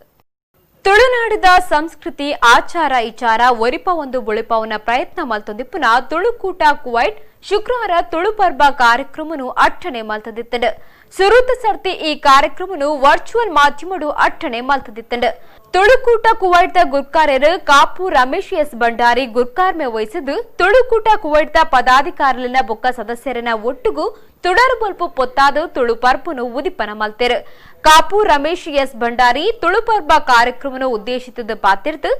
ತುಳುನಾಡಿದ ಸಂಸ್ಕೃತಿ ಆಚಾರ ವಿಚಾರ ಒರಿಪ ಒಂದು ಬುಳಿಪವನ ಪ್ರಯತ್ನ ಮಲ್ತೊಂದಿಪ್ಪುನ ತುಳುಕೂಟ ಕುವೈಟ್ ಶುಕ್ರವಾರ ತುಳು ಪರ್ಬ ಕಾರ್ಯಕ್ರಮನು ಅಟ್ಟಣೆ ಮಲ್ತದಿತ್ತಂಡು. ಸುರುತ ಸರ್ತಿ ಈ ಕಾರ್ಯಕ್ರಮನು ವರ್ಚುವಲ್ ಮಾಧ್ಯಮಡು ಅಟ್ಟಣೆ ಮಲ್ತದಿತ್ತಂಡು. ತುಳುಕೂಟ ಕುವೈಟ್ದ ಗುರ್ಕಾರ್ಯರು ಕಾಪು ರಮೇಶ್ ಎಸ್ ಭಂಡಾರಿ ಗುರ್ಕಾರ್ಮೆ ವಹಿಸಿದ್ದು ತುಳುಕೂಟ ಕುವೈಟ್ದ ಪದಾಧಿಕಾರಿಲಿನ ಬೊಕ್ಕ ಸದಸ್ಯರನ ಒಟ್ಟುಗೂ ತುಡರು ಬಲ್ಪು ಪೊತ್ತಾದು ತುಳು ಪರ್ಪುನು ಉದಿಪನ ಮಲ್ತೇರು. ಕಾಪು ರಮೇಶ್ ಎಸ್ ಭಂಡಾರಿ ತುಳು ಪರ್ಬ ಕಾರ್ಯಕ್ರಮನು ಉದ್ದೇಶಿಸಿದ ಪಾತಿರ್ದು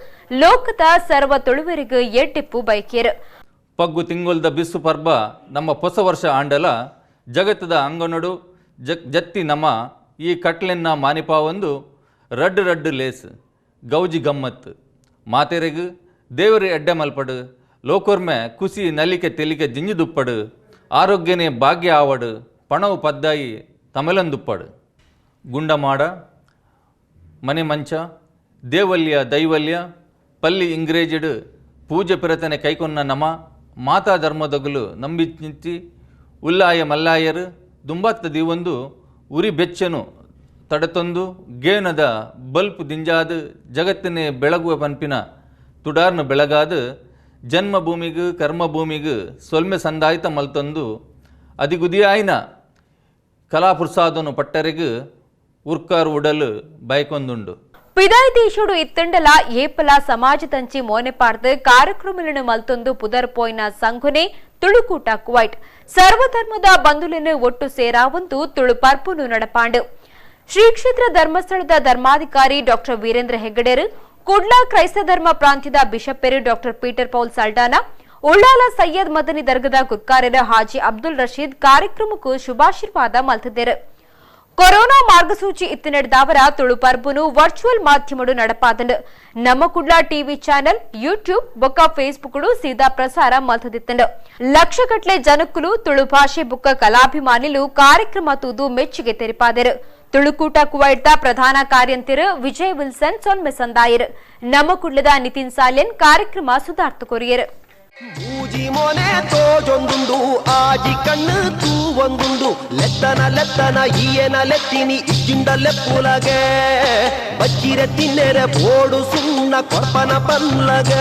ಲೋಕದ ಸರ್ವ ತುಳುವರಿಗೂ ಎಡ್ಡೆಪ್ಪು ಬೈಕೇರು. ಪಗ್ಗು ತಿಂಗೊಲ್ದ ಬಿಸು ಪರ್ಬ ನಮ್ಮ ಹೊಸ ವರ್ಷ ಆಂಡಲ ಜಗತ್ತದ ಅಂಗನಡು ಜತ್ತಿ ನಮ್ಮ ಈ ಕಟ್ಲೆನ್ನ ಮಾನಿಪಾವೊಂದು ರಡ್ಡು ರಡ್ಡು ಲೇಸ್ ಗೌಜಿ ಗಮ್ಮತ್ ಮಾತೆರೆಗು ದೇವರಿ ಎಡ್ಡೆ ಮಲ್ಪಡು ಲೋಕೋರ್ಮೆ ಕುಸಿ ನಲಿಕೆ ತೆಲಿಕೆ ಜಿಂಜಿದುಪ್ಪಡು ಆರೋಗ್ಯನೇ ಭಾಗ್ಯ ಆವಡು ಪಣವು ಪದ್ದಾಯಿ ತಮಲಂದುಪ್ಪಡು ಗುಂಡಮಾಡ ಮನೆ ಮಂಚ ದೇವಲ್ಯ ದೈವಲ್ಯ ಪಲ್ಲಿ ಇಂಗ್ರೇಜಿಡು ಪೂಜೆ ಪಿರತನೆ ಕೈಕೊನ್ನ ನಮ ಮಾತಾ ಧರ್ಮದಗುಲು ನಂಬಿಚ್ಚಿ ಉಲ್ಲಾಯ ಮಲ್ಲಾಯರು ದುಂಬತ್ತ ದಿವೊಂದು ಉರಿ ಬೆಚ್ಚನು ತಡತೊಂದು ಗೇನದ ಬಲ್ಪ್ ದಿಂಜಾದು ಜಗತ್ತಿನೇ ಬೆಳಗುವ ಪನ್ಪಿನ ತುಡಾರ್ನು ಬೆಳಗಾದು ಜನ್ಮಭೂಮಿಗೂ ಕರ್ಮಭೂಮಿಗೂ ಸೊಲ್ಮೆ ಸಂದಾಯಿತ ಮಲ್ತೊಂದು ಅದಿಗುದಿಯಾಯಿನ ಕಲಾಪುರ್ಸಾದನು ಪಟ್ಟರೆಗೂ ಉರ್ಕಾರು ಉಡಲು ಬಯಕೊಂದುಂಡು. ಪಿದಾಯ್ತೀಶುಡು ಇತ್ತಂಡಲ ಏಪಲ ಸಮಾಜದಂಚಿ ಮೋನೆಪಾರ್ದು ಕಾರ್ಯಕ್ರಮಗಳನ್ನು ಮಲ್ತೊಂದು ಪುದರ್ಪೋಯ್ನ ಸಂಘನೆ ತುಳುಕೂಟ ಕುವೈಟ್ ಸರ್ವಧರ್ಮದ ಬಂಧುలను ಒಟ್ಟು ಸೇರಾವಂದು ತುಳು ಪರ್ಪುನು ನಡಪಾಂಡು. ಶ್ರೀ ಕ್ಷೇತ್ರ ಧರ್ಮಸ್ಥಳದ ಧರ್ಮಾಧಿಕಾರಿ ಡಾಕ್ಟರ್ ವೀರೇಂದ್ರ ಹೆಗ್ಗಡೇರು ಕುಡ್ಲಾ ಕ್ರೈಸ್ತ ಧರ್ಮ ಪ್ರಾಂತ್ಯದ ಬಿಷಪ್ಪೇರು doctor Peter Paul Saldanha Ullal Sayyed Madani ದರ್ಗದ ಗುರ್ಕಾರ್ಯರ ಹಾಜಿ ಅಬ್ದುಲ್ ರಶೀದ್ ಕಾರ್ಯಕ್ರಮಕ್ಕೂ ಶುಭಾಶೀರ್ವಾದ ಮಲ್ತಿದ್ದೇರು. ಕೊರೋನಾ ಮಾರ್ಗಸೂಚಿ ಇತ್ತಿನಡೆದವರ ತುಳು ಪರ್ಬುನು ವರ್ಚುವಲ್ ಮಾಧ್ಯಮಡು ನಡಪಾದಂಡು. ನಮ್ಮ ಕುಡ್ಲಾ ಟಿವಿ ಚಾನೆಲ್ ಯೂಟ್ಯೂಬ್ ಬೊಕ್ಕ ಫೇಸ್ಬುಕ್ ಸೀದಾ ಪ್ರಸಾರ ಮಲ್ತದಿತ್ತಂಡು. ಲಕ್ಷಗಟ್ಲೆ ಜನಕ್ಕುಲು ತುಳು ಭಾಷೆ ಬೊಕ್ಕ ಕಲಾಭಿಮಾನಿಲು ಕಾರ್ಯಕ್ರಮ ತೂದು ಮೆಚ್ಚುಗೆ ತೆರಿಪಾದರು. ತುಳುಕೂಟ ಕುವೈಟ್ದ ಪ್ರಧಾನ ಕಾರ್ಯಂತಿರು ವಿಜಯ್ ವಿಲ್ಸನ್ ಸೊನ್ಮೆ ಸಂದಾಯರು. ನಮ್ಮ ಕುಡ್ಲದ ನಿತಿನ್ ಸಾಲ್ಯನ್ ಕಾರ್ಯಕ್ರಮ ಸುಧಾರ್ಥ ಕೊರಿಯರು. ಊಜಿ ಮೊನೆ ತೋಜೊಂದುಂಡು ಆಜಿ ಕಣ್ಣು ತೂವೊಂದುಂಡು ಲೆತ್ತನ ಲೆತ್ತನ ಈಯನ ಲೆತ್ತಿನಿ ಇಜ್ಜಿಂಡ ಲೆಪ್ಪುಲಗೆ ಬಚ್ಚಿರೆ ತಿನ್ನೆರೆ ಬೋಡು ಸುಣ್ಣ ಕೊರ್ಪನ ಪನ್ಲಗ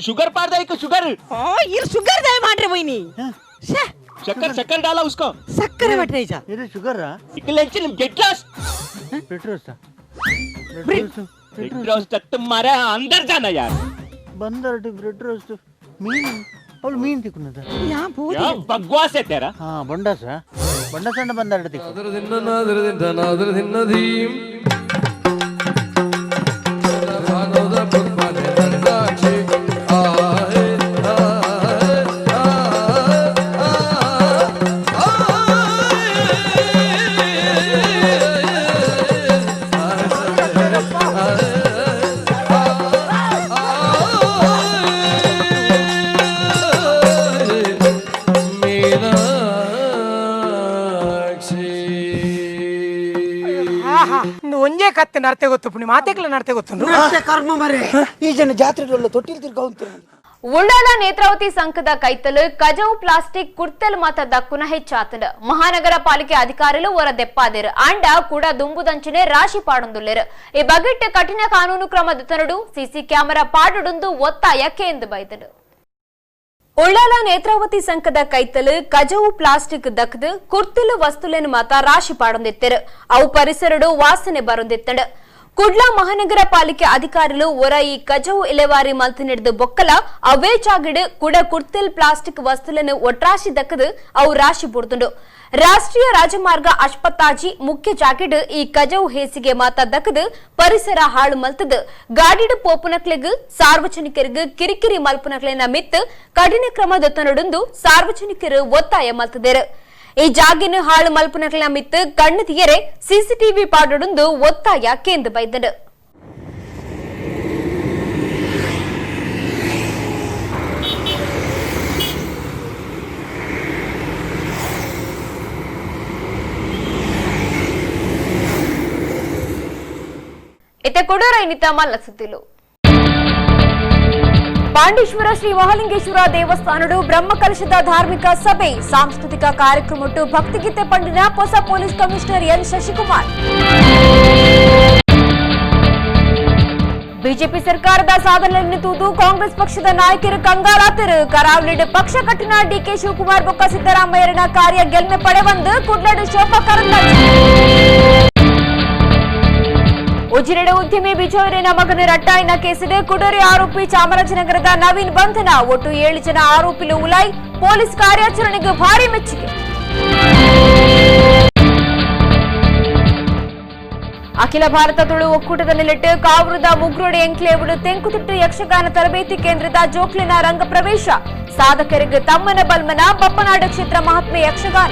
ಶುಗರ್ ಪಾರ್ದ ಶುಗರ್ ಶುಗರ್ ದಯ ಮಾಡ್ರೆ ಬೈನಿ शक्कर शक्कर डाला उसको शक्कर है बटने जा ये शुगर रहा इकलेंचन गेट लॉस पेट्रोस पेट्रोस तक तुम्हारे अंदर जाना यार बंदर टी पेट्रोस तो मीन और मीन दिखना था यहाँ बहुत यार बकवास है तेरा हाँ बंडा सा बंदर दिख अदर दिन नदीम ಕತ್ತೆ ನರ್ತೆ ಗೊತ್ತು ಪುಣಿ ಮಾತೆಕ್ಲ ನರ್ತೆ ಗೊತ್ತು ಕರ್ಮ ಮರೆ ಈ ಜನ ಜಾತ್ರೆಗಳ ತೊಟ್ಟಿಲ್ ತಿರ್ಗ ಉಳ್ಳಾಲ ನೇತ್ರಾವತಿ ಸಂಘದ ಕೈತಲು ಕಜವು ಪ್ಲಾಸ್ಟಿಕ್ ಕುರ್ತಲ್ ಮಾತ ದಕ್ಕುನ ಹೆಚ್ಚಾತಂಡ ಮಹಾನಗರ ಪಾಲಿಕೆ ಅಧಿಕಾರಿಗಳು ಹೊರ ದೆಪ್ಪಾದೇರು ಅಂಡ ಕೂಡ ದುಂಬುದಂಚನೆ ರಾಶಿ ಪಾಡೊಂದುಲ್ಲೇರು ಈ ಬಗೆಟ್ ಕಠಿಣ ಕಾನೂನು ಕ್ರಮ ದತ್ತನಡು ಸಿಸಿ ಕ್ಯಾಮೆರಾ ಪಾಡುಡುಂದು ಒತ್ತಾಯಕ್ಕೆ ಎಂದು ಬೈದರು. ಉಳ್ಳಾಲ ನೇತ್ರಾವತಿ ಸಂಘದ ಕೈತಲು ಕಜವು ಪ್ಲಾಸ್ಟಿಕ್ ದಕ್ಕದು ಕುರ್ತಿಲು ವಸ್ತುಲೇನು ಮಾತ ರಾಶಿ ಪಾಡೊಂದಿತ್ತರು ಅವು ಪರಿಸರಡು ವಾಸನೆ ಬರೊಂದಿತ್ತಂಡ ಕುಡ್ಲಾ ಮಹಾನಗರ ಪಾಲಿಕೆ ಅಧಿಕಾರಿಗಳು ಹೊರ ಈ ಕಜವು ಇಲೆವಾರಿ ಮಲ್ತು ನಡೆದು ಬೊಕ್ಕಲ ಅವೇ ಜಾಗಿಡು ಕುಡ ಕುರ್ತಿಲ್ ಪ್ಲಾಸ್ಟಿಕ್ ವಸ್ತುలను ಒಟ್ರಾಶಿ ದಕ್ಕದು ಅವು ರಾಶಿ ಬುಡ್ದುಂಡು ರಾಷ್ಟ್ರೀಯ ರಾಜಮಾರ್ಗ ಅಶ್ಪತ್ತಾಜಿ ಮುಖ್ಯ ಜಾಗಿಡು ಈ ಕಜವು ಹೇಸಿಗೆ ಮಾತ ದಕ್ಕದು ಪರಿಸರ ಹಾಳು ಮಲ್ತದು ಗಾಡಿಡು ಪೋಪುನಕ್ಲೆಗ್ ಸಾರ್ವಜನಿಕರಿಗೆ ಕಿರಿಕಿರಿ ಮಲ್ಪುನಕ್ಲೆನ ಮಿತ್ತು ಕಠಿಣ ಕ್ರಮ ದೊತ್ತನಡುಂದು ಸಾರ್ವಜನಿಕರು ಒತ್ತಾಯ ಮಲ್ತದೇರು. ಈ ಜಾಗಿನ ಹಾಳು ಮಲ್ಪುನಕ್ಲ ಮಿತ್ತು ಕಣ್ಣು ತೀಯರೆ ಸಿಸಿಟಿವಿ ಪಾಡುಂದು ಒತ್ತಾಯ ಕೇಂದ್ರ ಬೈದರು. ಇತ್ತೆ ಕೊಡೂರ ಇನ್ನಿತ ಮಲ್ಲ ಸುದ್ದಿಲು ಪಾಂಡೇಶ್ವರ ಶ್ರೀ ಮಹಾಲಿಂಗೇಶ್ವರ ದೇವಸ್ಥಾನಡು ಬ್ರಹ್ಮಕಲಶದ ಧಾರ್ಮಿಕ ಸಭೆ ಸಾಂಸ್ಕೃತಿಕ ಕಾರ್ಯಕ್ರಮಟ್ಟು ಭಕ್ತಿಗೀತೆ ಪಂಡಿನ ಹೊಸ police commissioner N Shashikumar. BJP ಸರ್ಕಾರದ ಸಾಧನೆಯನ್ನು ತೂದು ಕಾಂಗ್ರೆಸ್ ಪಕ್ಷದ ನಾಯಕರು ಕಂಗಾಲಾತರು ಕರಾವಳಿಡ್ ಪಕ್ಷ ಕಟ್ಟಿನ ಡಿಕೆ ಶಿವಕುಮಾರ್ ಬೊಕ್ಕ ಸಿದ್ದರಾಮಯ್ಯರನ ಕಾರ್ಯ ಗೆಲ್ಮೆ ಪಡೆವಂದು ಕುಡ್ಲಡ್ ಶೋಭಾ ಕರಂದ್ಲಾಜೆ. ಉಜಿರೆಡ ಉದ್ಯಮಿ ಬಿಜೋರಿನ ಮಗನ ರಟ್ಟಾಯಿನ ಕೇಸಿದೆ ಕುಡೂರಿ ಆರೋಪಿ ಚಾಮರಾಜನಗರದ ನವೀನ್ ಬಂಧನ ಒಟ್ಟು 7 ಜನ ಆರೋಪಿಲು ಉಲಾಯ್ ಪೊಲೀಸ್ ಕಾರ್ಯಾಚರಣೆಗೆ ಭಾರಿ ಮೆಚ್ಚುಗೆ. ಅಖಿಲ ಭಾರತ ತುಳು ಒಕ್ಕೂಟದ ನೆಲೆಟ್ಟು ಕಾವೂರದ ಮುಗ್ರೋಡಿ ಎಂಕ್ಲೇವುಡು ತೆಂಕುತಿಟ್ಟು ಯಕ್ಷಗಾನ ತರಬೇತಿ ಕೇಂದ್ರದ ಜೋಕ್ಲಿನ ರಂಗ ಪ್ರವೇಶ ಸಾಧಕರಿಗೆ ತಮ್ಮನ ಬಲ್ಮನ ಬಪ್ಪನಾಡ ಕ್ಷೇತ್ರ ಮಹಾತ್ಮೆ ಯಕ್ಷಗಾನ.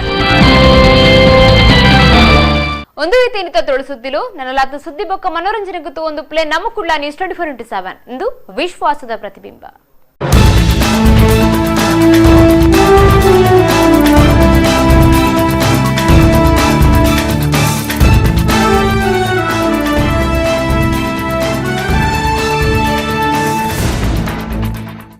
ಒಂದು ರೀತಿ ಇನ್ನಿತ ತುಳುಸುದ್ದಿಲು ನನ್ನಲಾದ ಸುದ್ದಿ ಬೊಕ್ಕ ಮನೋರಂಜನೆಗೂ ಒಂದು ಪ್ಲೇ ನಮ್ಮ ಕುಡ್ಲ ನ್ಯೂಸ್ 24/7 ಇಂದು ವಿಶ್ವಾಸದ ಪ್ರತಿಬಿಂಬ.